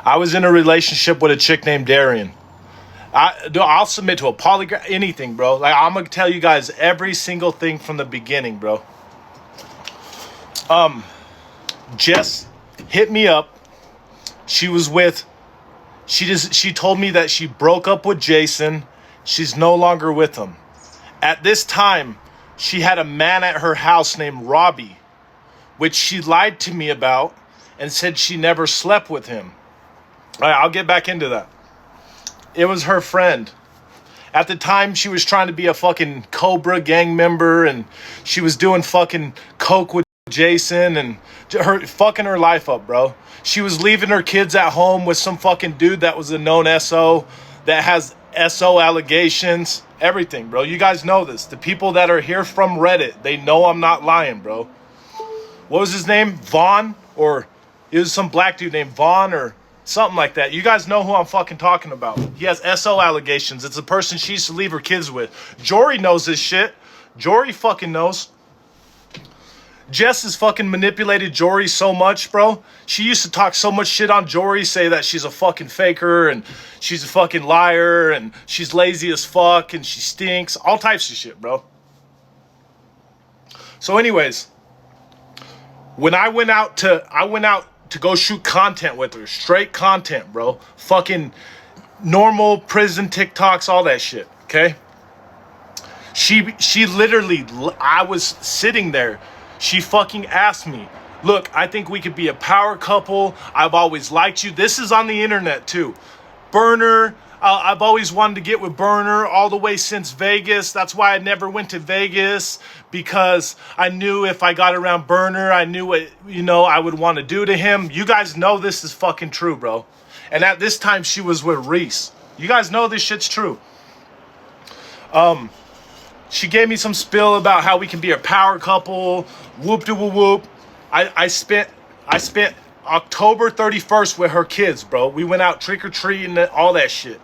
I was in a relationship with a chick named Darian. I'll submit to a polygraph, anything, bro. Like, I'm gonna tell you guys every single thing from the beginning, bro. Jess hit me up. She told me that she broke up with Jason. She's no longer with him. At this time, she had a man at her house named Robbie, which she lied to me about and said she never slept with him. All right, I'll get back into that. It was her friend. At the time, she was trying to be a fucking Cobra gang member, and she was doing fucking coke with Jason and fucking her life up, bro. She was leaving her kids at home with some fucking dude that was a known SO that has SO allegations, everything, bro. You guys know this. The people that are here from Reddit, they know I'm not lying, bro. What was his name? Vaughn? Or it was some black dude named Vaughn or something like that. You guys know who I'm fucking talking about. He has SO allegations. It's the person she used to leave her kids with. Jory knows this shit. Jory fucking knows. Jess has fucking manipulated Jory so much, bro. She used to talk so much shit on Jory, say that she's a fucking faker and she's a fucking liar and she's lazy as fuck and she stinks. All types of shit, bro. So anyways, when I went out to go shoot content with her, straight content, bro. Fucking normal prison TikToks, all that shit, okay? She literally, I was sitting there. She fucking asked me, look, I think we could be a power couple. I've always liked you. This is on the internet too. Berner, I've always wanted to get with Berner all the way since Vegas. That's why I never went to Vegas, because I knew if I got around Berner, I knew what, I would want to do to him. You guys know this is fucking true, bro. And at this time, she was with Reese. You guys know this shit's true. She gave me some spill about how we can be a power couple. Whoop de whoop whoop. I spent October 31st with her kids, bro. We went out trick-or-treating and all that shit.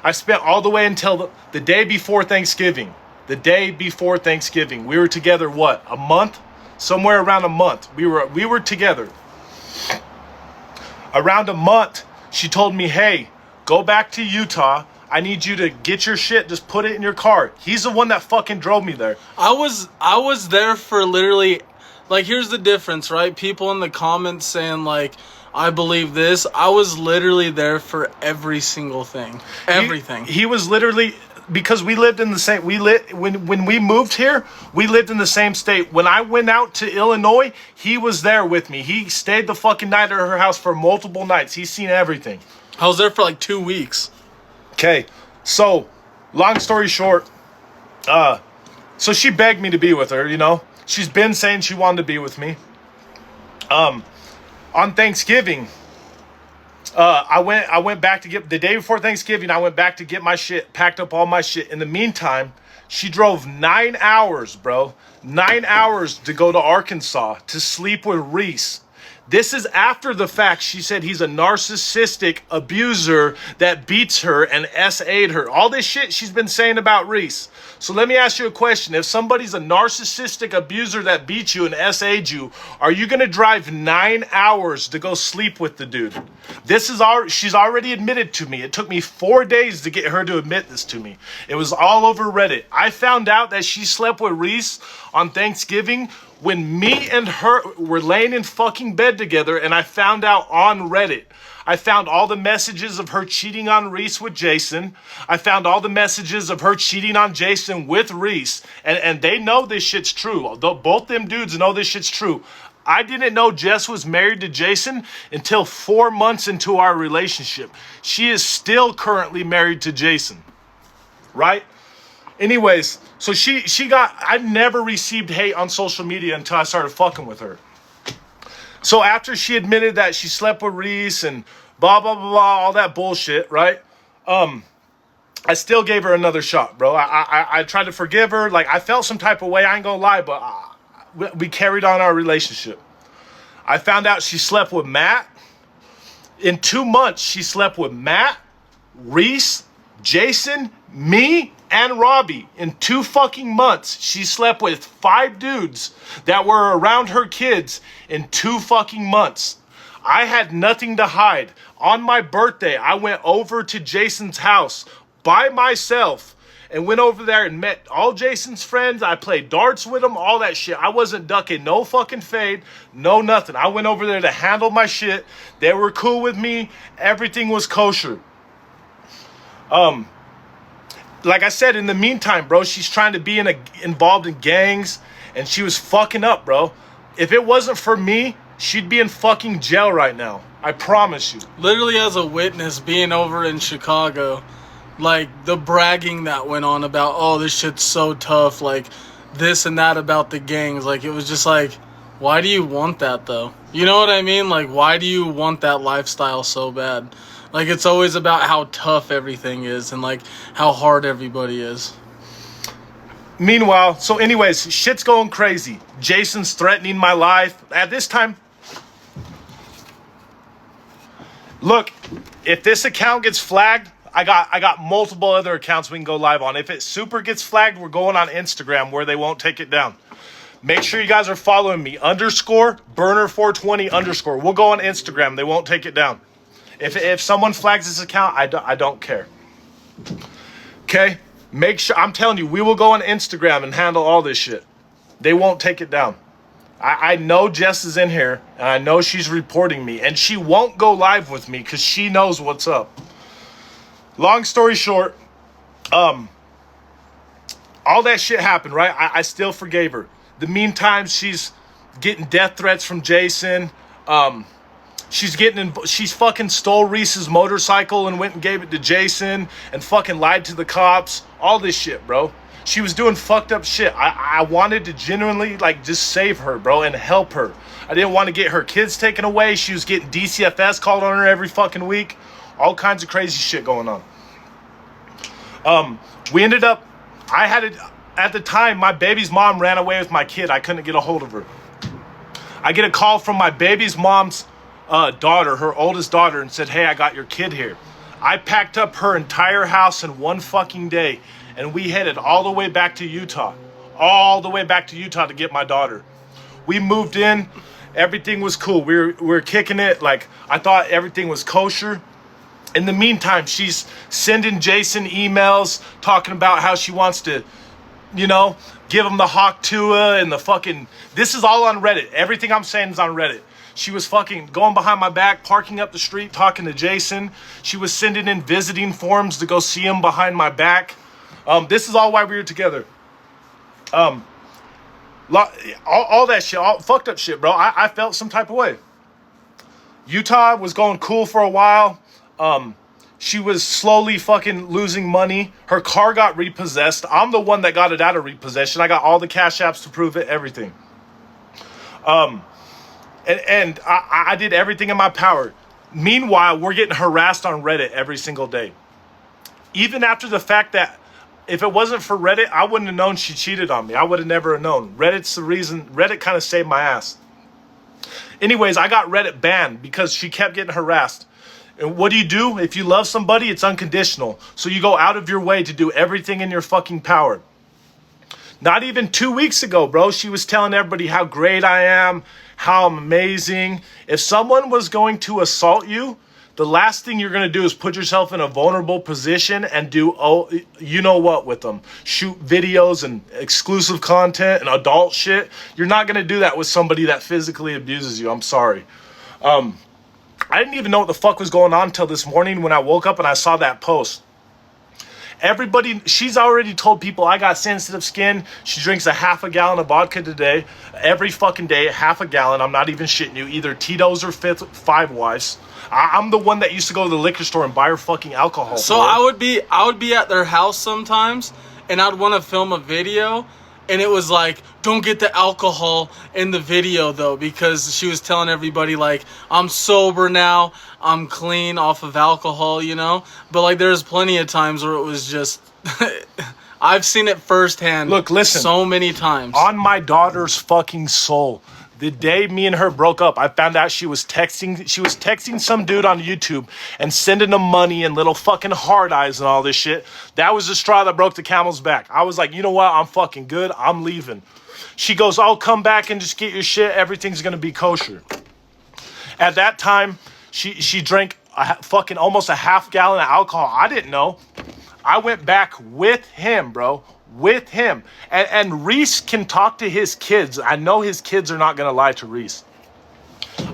I spent all the way until the day before Thanksgiving. The day before Thanksgiving. We were together, what, a month? Somewhere around a month. We were together. Around a month, she told me, hey, go back to Utah. I need you to get your shit. Just put it in your car. He's the one that fucking drove me there. I was there for literally, like, here's the difference, right? People in the comments saying, like, I believe this. I was literally there for every single thing. Everything. He was literally, because we lived in the same, when we moved here, we lived in the same state. When I went out to Illinois, he was there with me. He stayed the fucking night at her house for multiple nights. He's seen everything. I was there for like 2 weeks. Okay, so, long story short, so she begged me to be with her, She's been saying she wanted to be with me. On Thanksgiving, I went back to get, the day before Thanksgiving, I went back to get my shit, packed up all my shit. In the meantime, she drove 9 hours, bro. 9 hours to go to Arkansas to sleep with Reese. This is after the fact. She said he's a narcissistic abuser that beats her and SA'd her. All this shit she's been saying about Reese. So let me ask you a question. If somebody's a narcissistic abuser that beats you and SA'd you, are you going to drive 9 hours to go sleep with the dude? She's already admitted to me. It took me 4 days to get her to admit this to me. It was all over Reddit. I found out that she slept with Reese on Thanksgiving when me and her were laying in fucking bed together, and I found out on Reddit. I found all the messages of her cheating on Reese with Jason. I found all the messages of her cheating on Jason with Reese. And they know this shit's true. Both them dudes know this shit's true. I didn't know Jess was married to Jason until 4 months into our relationship. She is still currently married to Jason. Right? Anyways, so I never received hate on social media until I started fucking with her. So after she admitted that she slept with Reese and blah, blah, blah, blah, all that bullshit, right? I still gave her another shot, bro. I tried to forgive her. Like, I felt some type of way. I ain't gonna lie, but we carried on our relationship. I found out she slept with Matt. In 2 months, she slept with Matt, Reese, Jason, me, and Robbie. In 2 fucking months, she slept with 5 dudes that were around her kids in 2 fucking months. I had nothing to hide. On my birthday, I went over to Jason's house by myself and went over there and met all Jason's friends. I played darts with them, all that shit. I wasn't ducking no fucking fade, no nothing. I went over there to handle my shit. They were cool with me. Everything was kosher. Like I said, in the meantime, bro, she's trying to be involved in gangs, and she was fucking up, bro. If it wasn't for me, she'd be in fucking jail right now. I promise you. Literally, as a witness, being over in Chicago, like, the bragging that went on about, oh, this shit's so tough, like, this and that about the gangs. Like, it was just like, why do you want that, though? You know what I mean? Like, why do you want that lifestyle so bad? Like, it's always about how tough everything is and, like, how hard everybody is. Meanwhile, so anyways, shit's going crazy. Jason's threatening my life. At this time, look, if this account gets flagged, I got multiple other accounts we can go live on. If it super gets flagged, we're going on Instagram where they won't take it down. Make sure you guys are following me. _BERNER420 _. We'll go on Instagram. They won't take it down. If someone flags this account, I don't care. Okay? Make sure, I'm telling you, we will go on Instagram and handle all this shit. They won't take it down. I know Jess is in here, and I know she's reporting me, and she won't go live with me because she knows what's up. Long story short, all that shit happened, right? I still forgave her. The meantime, she's getting death threats from Jason. She's fucking stole Reese's motorcycle and went and gave it to Jason and fucking lied to the cops. All this shit, bro. She was doing fucked up shit. I wanted to genuinely, like, just save her, bro, and help her. I didn't want to get her kids taken away. She was getting DCFS called on her every fucking week. All kinds of crazy shit going on. We ended up, at the time, my baby's mom ran away with my kid. I couldn't get a hold of her. I get a call from my baby's mom's daughter, her oldest daughter, and said, hey, I got your kid here. I packed up her entire house in one fucking day, and we headed all the way back to Utah. All the way back to Utah to get my daughter. We moved in. Everything was cool. We were kicking it. Like, I thought everything was kosher. In the meantime, she's sending Jason emails talking about how she wants to, you know, give him the hawk tua and the fucking... This is all on Reddit. Everything I'm saying is on Reddit. She was fucking going behind my back, parking up the street, talking to Jason. She was sending in visiting forms to go see him behind my back. This is all why we were together. All that shit, all fucked up shit, bro. I felt some type of way. Utah was going cool for a while. She was slowly fucking losing money. Her car got repossessed. I'm the one that got it out of repossession. I got all the cash apps to prove it, everything. And I did everything in my power. Meanwhile, we're getting harassed on Reddit every single day. Even after the fact that if it wasn't for Reddit, I wouldn't have known she cheated on me. I would have never known. Reddit's the reason. Reddit kind of saved my ass. Anyways, I got Reddit banned because she kept getting harassed. And what do? If you love somebody, it's unconditional. So you go out of your way to do everything in your fucking power. Not even 2 weeks ago, bro, she was telling everybody how great I am, how I'm amazing. If someone was going to assault you, the last thing you're going to do is put yourself in a vulnerable position and do, you know what, with them. Shoot videos and exclusive content and adult shit. You're not going to do that with somebody that physically abuses you. I'm sorry. I didn't even know what the fuck was going on until this morning when I woke up and I saw that post. Everybody, she's already told people I got sensitive skin. She drinks a half a gallon of vodka today. Every fucking day, half a gallon. I'm not even shitting you. Either Tito's or Five Wives. I'm the one that used to go to the liquor store and buy her fucking alcohol. So I would be at their house sometimes, and I'd want to film a video, and it was like, don't get the alcohol in the video though, because she was telling everybody like, I'm sober now, I'm clean off of alcohol, you know. But like, there's plenty of times where it was just, I've seen it firsthand. Look, listen, so many times. On my daughter's fucking soul. The day me and her broke up, I found out she was texting some dude on YouTube and sending him money and little fucking hard eyes and all this shit. That was the straw that broke the camel's back. I was like, you know what? I'm fucking good. I'm leaving. She goes, I'll come back and just get your shit. Everything's going to be kosher. At that time, she drank fucking almost a half gallon of alcohol. I didn't know. I went back with him, bro. With him. And Reese can talk to his kids. I know his kids are not going to lie to Reese.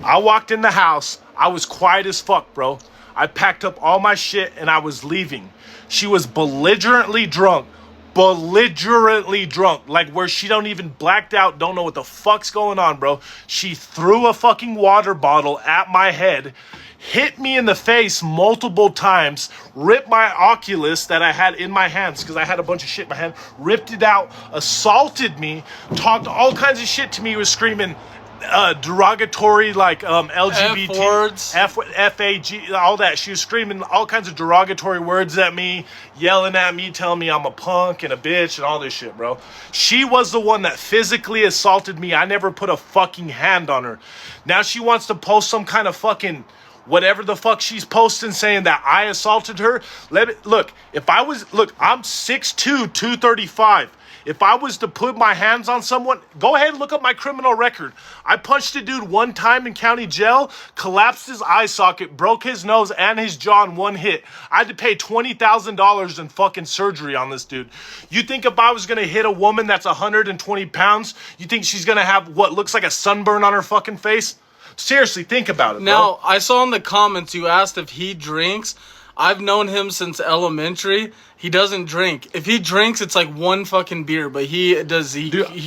I walked in the house. I was quiet as fuck, bro. I packed up all my shit and I was leaving. She was belligerently drunk. Belligerently drunk. Like where she don't even blacked out, don't know what the fuck's going on, bro. She threw a fucking water bottle at my head, hit me in the face multiple times, ripped my Oculus that I had in my hands because I had a bunch of shit in my hand, ripped it out, assaulted me, talked all kinds of shit to me, was screaming derogatory like LGBT F-words. F-A-G, all that. She was screaming all kinds of derogatory words at me, yelling at me, telling me I'm a punk and a bitch and all this shit, bro. She was the one that physically assaulted me. I never put a fucking hand on her. Now she wants to post some kind of fucking whatever the fuck she's posting saying that I assaulted her. Look, I'm 6'2", 235. If I was to put my hands on someone, go ahead and look up my criminal record. I punched a dude one time in county jail, collapsed his eye socket, broke his nose and his jaw in one hit. I had to pay $20,000 in fucking surgery on this dude. You think if I was going to hit a woman that's 120 pounds, you think she's going to have what looks like a sunburn on her fucking face? Seriously, think about it, bro. Now, I saw in the comments you asked if he drinks. I've known him since elementary. He doesn't drink. If he drinks, it's like one fucking beer, but he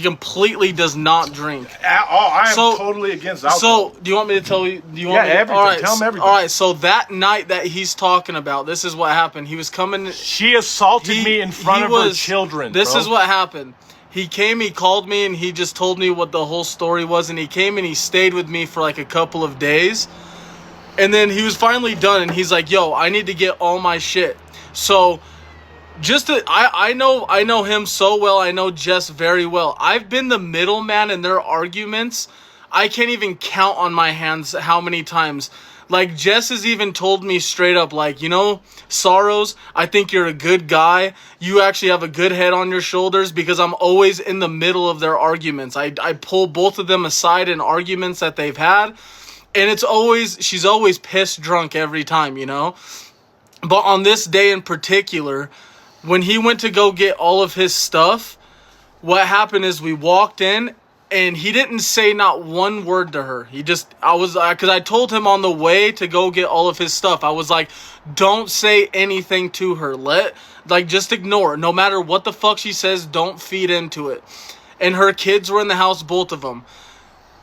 completely does not drink. At all. I am totally against alcohol. So, do you want me to tell you? Do you want me to, everything. All right, tell him everything. All right, so that night that he's talking about, this is what happened. He was coming. She assaulted me in front of her children, This is what happened. He came, he called me, and he just told me what the whole story was, and he came and he stayed with me for like a couple of days. And then he was finally done, and he's like, yo, I need to get all my shit. So, I know him so well. I know Jess very well. I've been the middleman in their arguments. I can't even count on my hands how many times. Like, Jess has even told me straight up, like, you know, Sorrows, I think you're a good guy. You actually have a good head on your shoulders, because I'm always in the middle of their arguments. I pull both of them aside in arguments that they've had. And she's always pissed drunk every time, you know? But on this day in particular, when he went to go get all of his stuff, what happened is we walked in and he didn't say not one word to her. Because I told him on the way to go get all of his stuff, I was like, don't say anything to her. Just ignore her. No matter what the fuck she says, don't feed into it. And her kids were in the house, both of them.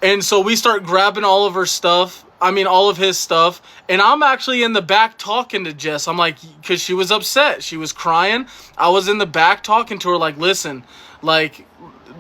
And so we start grabbing all of his stuff, and I'm actually in the back talking to Jess. I'm like, because she was upset. She was crying. I was in the back talking to her like, listen, like,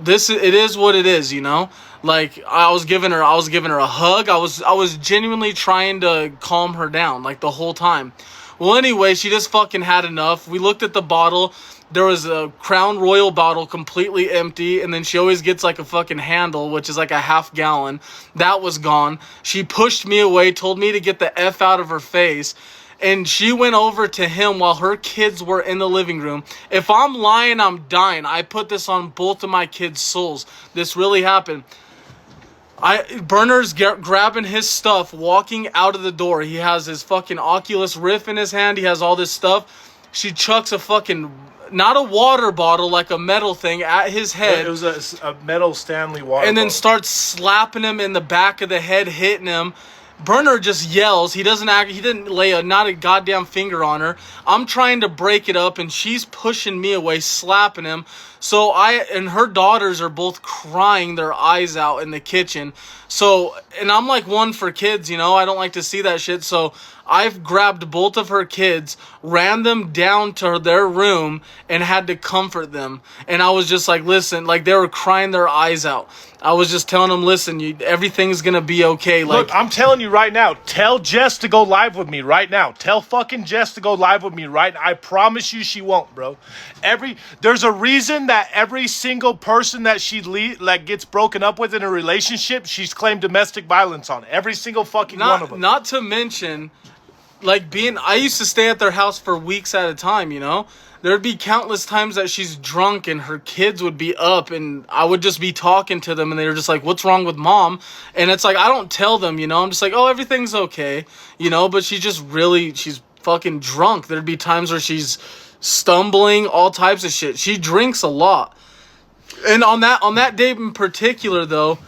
it is what it is, you know? Like, I was giving her a hug. I was genuinely trying to calm her down, like, the whole time. Well, anyway, she just fucking had enough. We looked at the bottle. There was a Crown Royal bottle completely empty, and then she always gets like a fucking handle, which is like a half gallon. That was gone. She pushed me away, told me to get the F out of her face, and she went over to him while her kids were in the living room. If I'm lying, I'm dying. I put this on both of my kids' souls. This really happened. Berner's grabbing his stuff, walking out of the door. He has his fucking Oculus Rift in his hand. He has all this stuff. She chucks a fucking, not a water bottle, like a metal thing at his head. It was a metal Stanley water and then bottle. Starts slapping him in the back of the head, hitting him. Berner just yells. He didn't lay not a goddamn finger on her. I'm trying to break it up, and she's pushing me away, slapping him. So and her daughters are both crying their eyes out in the kitchen. So, and I'm like one for kids, you know, I don't like to see that shit. So I've grabbed both of her kids, ran them down to their room, and had to comfort them. And I was just like, listen, like, they were crying their eyes out. I was just telling them, listen, everything's gonna be okay. Like, look, I'm telling you right now, tell Jess to go live with me right now. Tell fucking Jess to go live with me right now. I promise you she won't, bro. There's a reason that every single person that she gets broken up with in a relationship, she's claimed domestic violence on. Every single fucking one of them. Not to mention, I used to stay at their house for weeks at a time, you know? There'd be countless times that she's drunk and her kids would be up and I would just be talking to them and they were just like, what's wrong with mom? And it's like, I don't tell them, you know? I'm just like, oh, everything's okay, you know? But she's fucking drunk. There'd be times where she's stumbling, all types of shit. She drinks a lot. And on that day in particular, though,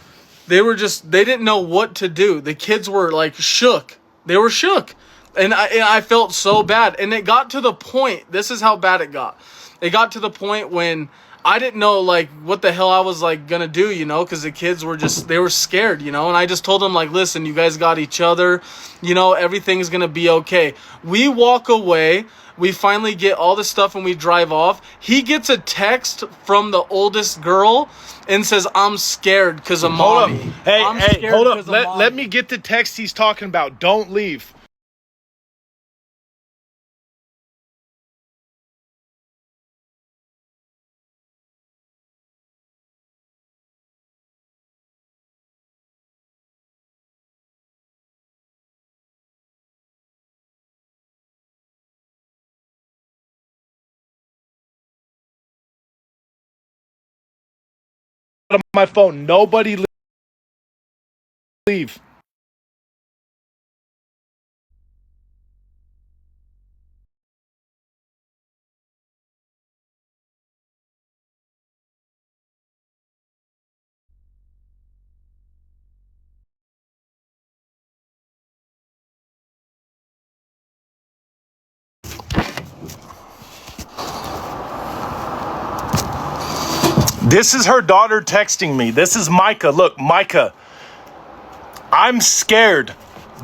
they didn't know what to do. The kids were like shook. They were shook. And I felt so bad. And it got to the point, this is how bad it got. It got to the point when I didn't know like what the hell I was like gonna do, you know, because the kids were they were scared, you know. And I just told them like, listen, you guys got each other, you know, everything's gonna be okay. We walk away. We finally get all the stuff and we drive off. He gets a text from the oldest girl and says, I'm scared because of mommy. Hey, hold up. Let me get the text he's talking about. Don't leave. On my phone. Nobody leave. This is her daughter texting me. This is Micah. Look, Micah, I'm scared.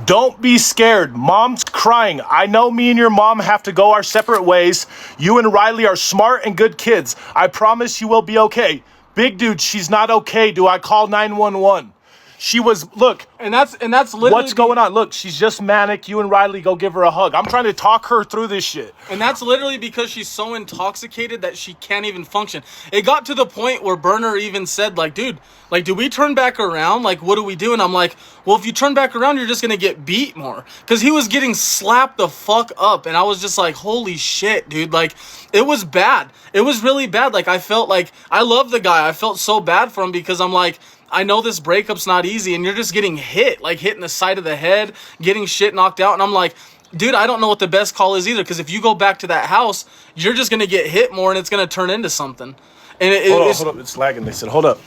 Don't be scared. Mom's crying. I know me and your mom have to go our separate ways. You and Riley are smart and good kids. I promise you will be okay. Big dude, she's not okay. Do I call 911? She was, look. And that's literally what's going on? Look, she's just manic. You and Riley go give her a hug. I'm trying to talk her through this shit. And that's literally because she's so intoxicated that she can't even function. It got to the point where Berner even said, like, dude, like, do we turn back around? Like, what do we do? And I'm like, well, if you turn back around, you're just going to get beat more. Because he was getting slapped the fuck up. And I was just like, holy shit, dude. Like, it was bad. It was really bad. Like, I felt like, I love the guy. I felt so bad for him because I'm like, I know this breakup's not easy and you're just getting hit, like hitting the side of the head, getting shit knocked out. And I'm like, dude, I don't know what the best call is either. Because if you go back to that house, you're just going to get hit more and it's going to turn into something. And hold up. It's lagging. They said, hold up.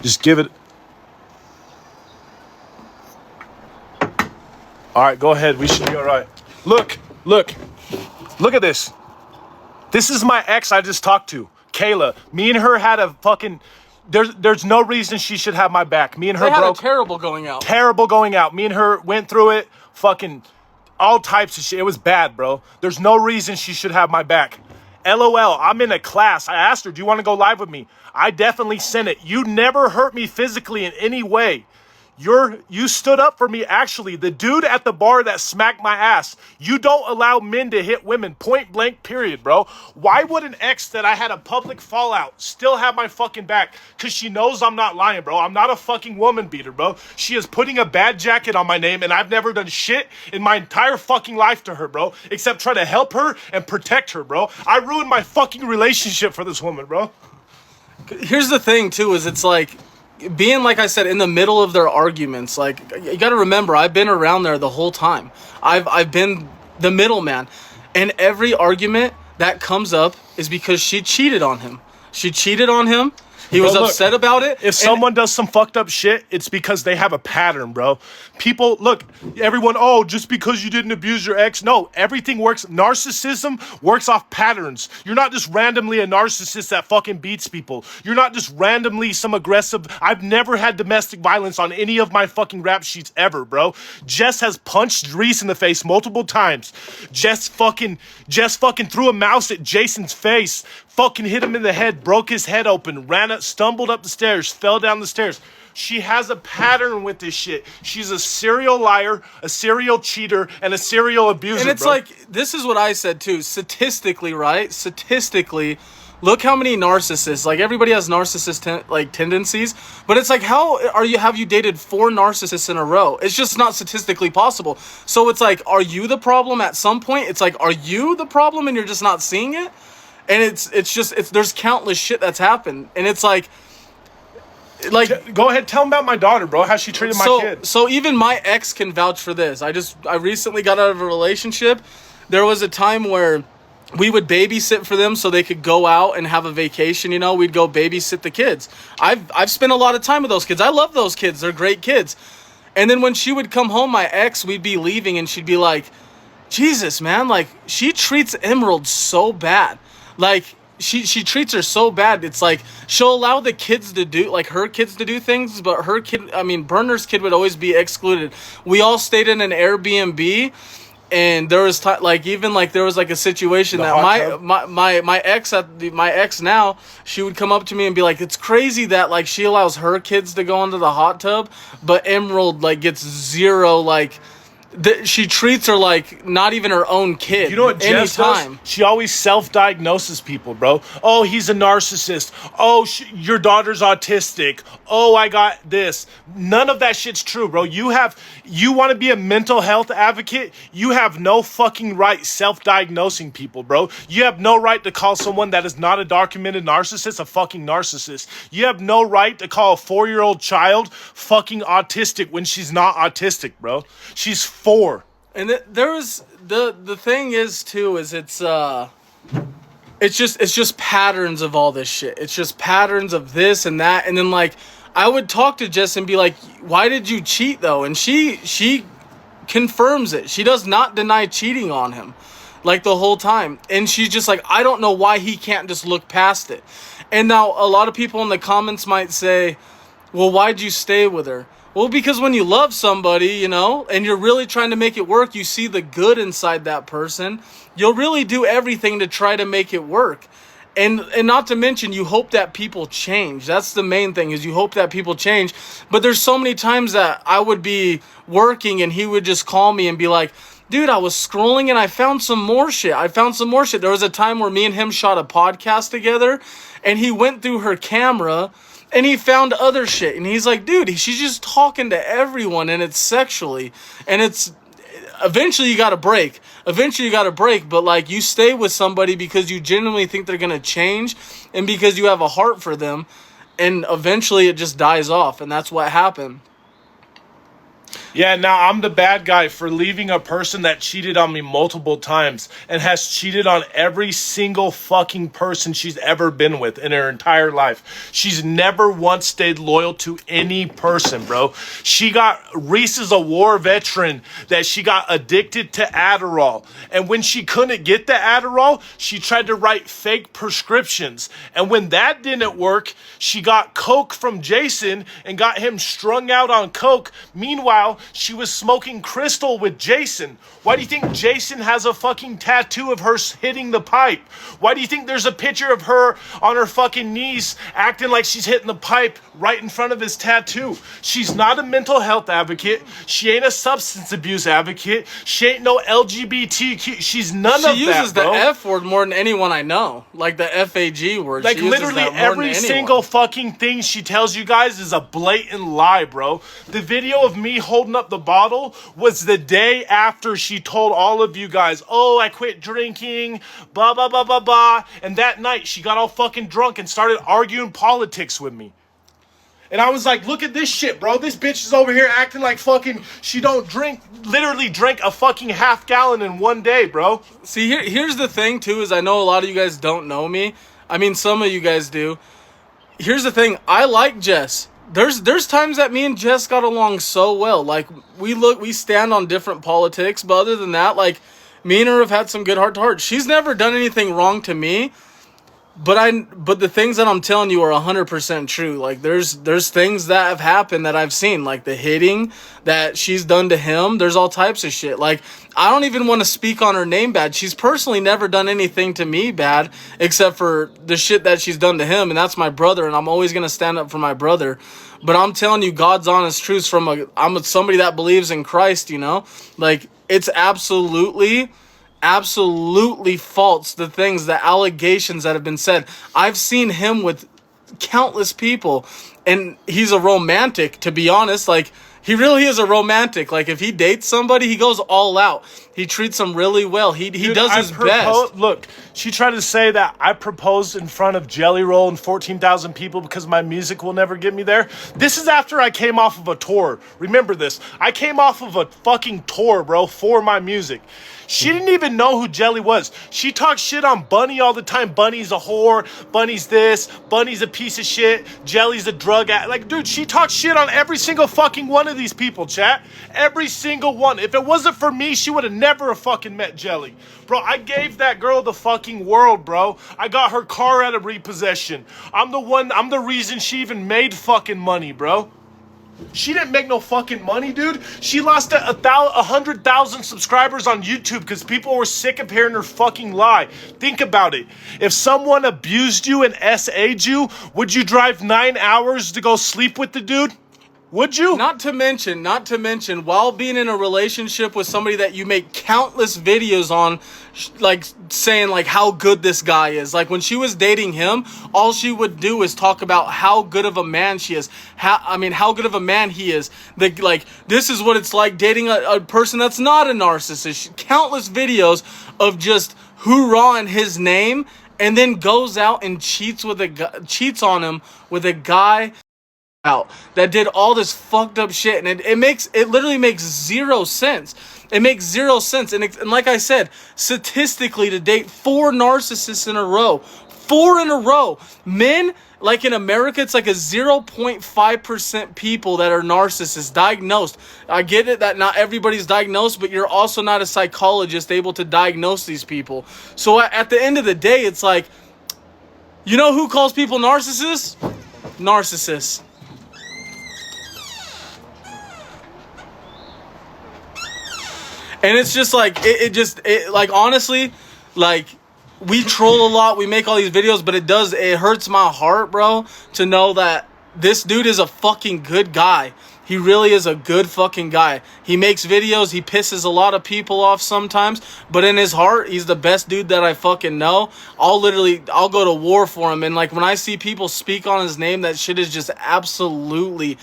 Just give it. All right, go ahead. We should be all right. Look at this. This is my ex I just talked to, Kayla. Me and her had a fucking... There's no reason she should have my back. Me and her broke. Terrible going out. Terrible going out. Me and her went through it. Fucking all types of shit. It was bad, bro. There's no reason she should have my back. LOL, I'm in a class. I asked her, do you want to go live with me? I definitely sent it. You never hurt me physically in any way. You stood up for me, actually. The dude at the bar that smacked my ass. You don't allow men to hit women, point blank, period, bro. Why would an ex that I had a public fallout still have my fucking back? Because she knows I'm not lying, bro. I'm not a fucking woman beater, bro. She is putting a bad jacket on my name, and I've never done shit in my entire fucking life to her, bro, except try to help her and protect her, bro. I ruined my fucking relationship for this woman, bro. Here's the thing, too, is it's like... being, like I said, in the middle of their arguments, like, you got to remember, I've been around there the whole time. I've been the middleman. And every argument that comes up is because she cheated on him. She cheated on him. He was upset about it. If someone does some fucked up shit, it's because they have a pattern, bro. People, look, everyone, oh, just because you didn't abuse your ex. No, everything works. Narcissism works off patterns. You're not just randomly a narcissist that fucking beats people. You're not just randomly some aggressive. I've never had domestic violence on any of my fucking rap sheets ever, bro. Jess has punched Reese in the face multiple times. Jess fucking threw a mouse at Jason's face. Fucking hit him in the head, broke his head open, stumbled up the stairs, fell down the stairs. She has a pattern with this shit. She's a serial liar, a serial cheater, and a serial abuser, and it's bro. like, this is what I said too. Statistically, right? Statistically, look how many narcissists, like everybody has narcissist tendencies, but it's like, have you dated 4 narcissists in a row? It's just not statistically possible. So it's like, are you the problem at some point? It's like, are you the problem and you're just not seeing it? And there's countless shit that's happened. And it's like, go ahead, tell them about my daughter, bro, how she treated my kid. So even my ex can vouch for this. I recently got out of a relationship. There was a time where we would babysit for them so they could go out and have a vacation, you know. We'd go babysit the kids. I've spent a lot of time with those kids. I love those kids. They're great kids. And then when she would come home, my ex, we'd be leaving and she'd be like, Jesus, man, like, she treats Emerald so bad. Like, she treats her so bad. It's like, she'll allow the kids to do, like, her kids to do things, but her kid, I mean, Berner's kid would always be excluded. We all stayed in an Airbnb. And there was there was like a situation that my ex now, she would come up to me and be like, it's crazy that like she allows her kids to go into the hot tub, but Emerald like gets zero, like she treats her like not even her own kid. You know what Jess does? She always self-diagnoses people, bro. Oh, he's a narcissist. Oh, your daughter's autistic. Oh, I got this. None of that shit's true, bro. You want to be a mental health advocate? You have no fucking right self-diagnosing people, bro. You have no right to call someone that is not a documented narcissist a fucking narcissist. You have no right to call a 4-year-old child fucking autistic when she's not autistic, bro. She's 4. And there was the thing is too is it's just patterns of all this shit. It's just patterns of this and that. And then like I would talk to Jess and be like, why did you cheat though? And she confirms it. She does not deny cheating on him like the whole time. And she's just like, I don't know why he can't just look past it. And now a lot of people in the comments might say, well, why'd you stay with her? Well, because when you love somebody, you know, and you're really trying to make it work, you see the good inside that person, you'll really do everything to try to make it work. And not to mention, you hope that people change. That's the main thing, is you hope that people change. But there's so many times that I would be working and he would just call me and be like, dude, I was scrolling and I found some more shit. There was a time where me and him shot a podcast together and he went through her camera and he found other shit. And he's like, dude, she's just talking to everyone and it's sexually. And it's, eventually you got to break. But like, you stay with somebody because you genuinely think they're going to change and because you have a heart for them. And eventually it just dies off. And that's what happened. Yeah, now I'm the bad guy for leaving a person that cheated on me multiple times and has cheated on every single fucking person she's ever been with in her entire life. She's never once stayed loyal to any person, bro. Reese is a war veteran that she got addicted to Adderall. And when she couldn't get the Adderall, she tried to write fake prescriptions. And when that didn't work, she got coke from Jason and got him strung out on coke. Meanwhile, she was smoking crystal with Jason. Why do you think Jason has a fucking tattoo of her hitting the pipe? Why do you think there's a picture of her on her fucking knees acting like she's hitting the pipe right in front of his tattoo? She's not a mental health advocate. She ain't a substance abuse advocate. She ain't no LGBTQ. She's none of that, bro. She uses the F word more than anyone I know. Like the FAG word. Like literally every single fucking thing she tells you guys is a blatant lie, bro. The video of me holding up the bottle was the day after she told all of you guys, oh, I quit drinking, blah, blah, blah, blah, blah. And that night, she got all fucking drunk and started arguing politics with me. And I was like, look at this shit, bro. This bitch is over here acting like fucking she don't drink, literally drank a fucking half gallon in one day, bro. See, here's the thing, too, is I know a lot of you guys don't know me. I mean, some of you guys do. Here's the thing. I like Jess. There's times that me and Jess got along so well. Like, we stand on different politics, but other than that, like, me and her have had some good heart to heart. She's never done anything wrong to me, but the things that I'm telling you are 100% true. Like, there's things that have happened that I've seen, like the hitting that she's done to him. There's all types of shit. Like, I don't even want to speak on her name bad. She's personally never done anything to me bad, except for the shit that she's done to him, and that's my brother, and I'm always going to stand up for my brother. But I'm telling you God's honest truths I'm somebody that believes in Christ, you know? Like, it's absolutely absolutely false. The things, the allegations that have been said. I've seen him with countless people, and he's a romantic, to be honest. Like, he really is a romantic. Like, if he dates somebody, he goes all out. He treats them really well. He does his best. Look, she tried to say that I proposed in front of Jelly Roll and 14,000 people because my music will never get me there. This is after I came off of a tour. Remember this. I came off of a fucking tour, bro, for my music. She didn't even know who Jelly was. She talks shit on Bunny all the time. Bunny's a whore. Bunny's this. Bunny's a piece of shit. Jelly's a drug addict. Like, dude, she talks shit on every single fucking one of these people, chat. Every single one. If it wasn't for me, she would have never have fucking met Jelly. Bro, I gave that girl the fucking world, bro. I got her car out of repossession. I'm the reason she even made fucking money, bro. She didn't make no fucking money, dude. She lost 100,000 subscribers on YouTube because people were sick of hearing her fucking lie. Think about it. If someone abused you and SA'd you, would you drive 9 hours to go sleep with the dude? Would you? Not to mention, while being in a relationship with somebody that you make countless videos on, like, saying, like, how good this guy is. Like, when she was dating him, all she would do is talk about how good of a man she is. How good of a man he is. Like, this is what it's like dating a person that's not a narcissist. Countless videos of just hoorah in his name, and then goes out and cheats on him with a guy out that did all this fucked up shit, and it literally makes zero sense. It makes zero sense, and like I said, statistically, to date 4 narcissists in a row, 4 in a row, men, like in America, it's like a 0.5% people that are narcissists diagnosed. I get it that not everybody's diagnosed, but you're also not a psychologist able to diagnose these people. So at the end of the day, it's like, you know who calls people narcissists? Narcissists. And it's just like, like, honestly, like, we troll a lot, we make all these videos, but it hurts my heart, bro, to know that this dude is a fucking good guy. He really is a good fucking guy. He makes videos, he pisses a lot of people off sometimes, but in his heart, he's the best dude that I fucking know. I'll go to war for him, and, like, when I see people speak on his name, that shit is just absolutely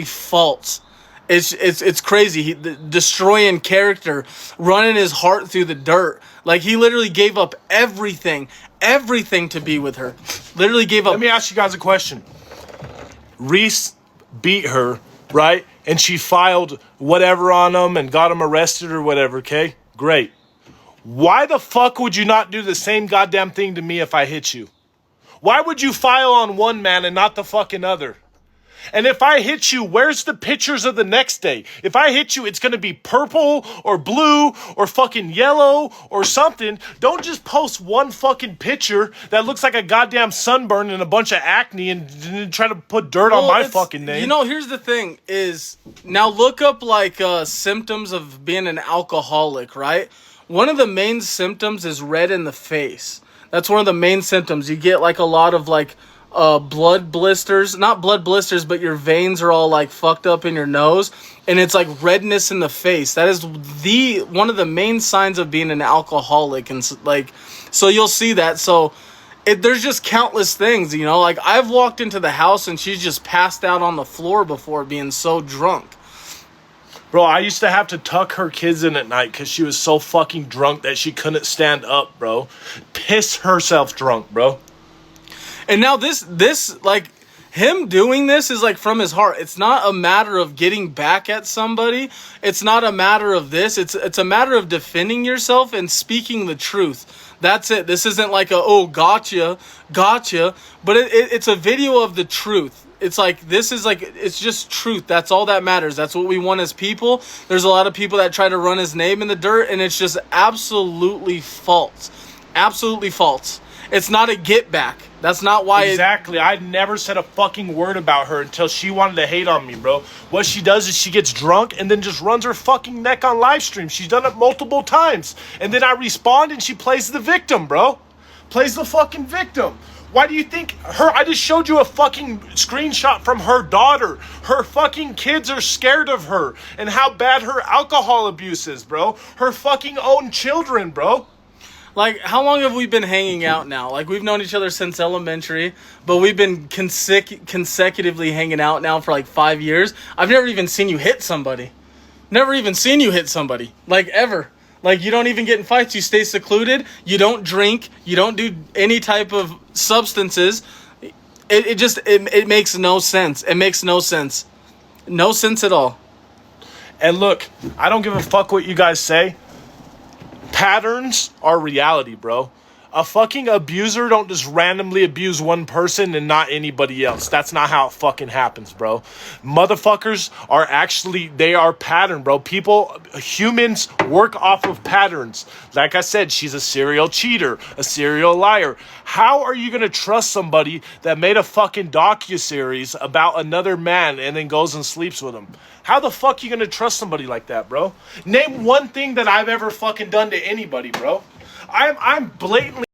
false. It's crazy. He destroying character, running his heart through the dirt. Like, he literally gave up everything to be with her. Literally gave up. Let me ask you guys a question. Reese beat her, right? And she filed whatever on him and got him arrested or whatever, okay? Great. Why the fuck would you not do the same goddamn thing to me if I hit you? Why would you file on one man and not the fucking other? And if I hit you, where's the pictures of the next day? If I hit you, it's going to be purple or blue or fucking yellow or something. Don't just post one fucking picture that looks like a goddamn sunburn and a bunch of acne and try to put dirt on my fucking name. You know, here's the thing is, now look up, like, symptoms of being an alcoholic, right? One of the main symptoms is red in the face. That's one of the main symptoms. You get, like, a lot of, like, blood blisters, not blood blisters, but your veins are all, like, fucked up in your nose, and it's like redness in the face. That is one of the main signs of being an alcoholic, and, like, so you'll see that. So there's just countless things, you know, like, I've walked into the house and she's just passed out on the floor before, being so drunk. Bro, I used to have to tuck her kids in at night because she was so fucking drunk that she couldn't stand up, bro. Piss herself drunk, bro. And now this, like, him doing this is, like, from his heart. It's not a matter of getting back at somebody. It's not a matter of this. It's a matter of defending yourself and speaking the truth. That's it. This isn't like gotcha. But it's a video of the truth. It's like, this is like, it's just truth. That's all that matters. That's what we want as people. There's a lot of people that try to run his name in the dirt, and it's just absolutely false. Absolutely false. It's not a get back. That's not why. Exactly. I never said a fucking word about her until she wanted to hate on me, bro. What she does is she gets drunk and then just runs her fucking neck on live stream. She's done it multiple times. And then I respond and she plays the victim, bro. Plays the fucking victim. Why do you think her? I just showed you a fucking screenshot from her daughter. Her fucking kids are scared of her and how bad her alcohol abuse is, bro. Her fucking own children, bro. Like, how long have we been hanging out now? Like, we've known each other since elementary, but we've been consecutively hanging out now for like 5 years. I've never even seen you hit somebody. Never even seen you hit somebody. Like, ever. Like, you don't even get in fights. You stay secluded. You don't drink. You don't do any type of substances. It makes no sense. It makes no sense. No sense at all. And look, I don't give a fuck what you guys say. Patterns are reality, bro. A fucking abuser don't just randomly abuse one person and not anybody else. That's not how it fucking happens, bro. Motherfuckers are actually, they are pattern, bro. Humans work off of patterns. Like I said, she's a serial cheater, a serial liar. How are you going to trust somebody that made a fucking docuseries about another man and then goes and sleeps with him? How the fuck are you going to trust somebody like that, bro? Name one thing that I've ever fucking done to anybody, bro. I'm blatantly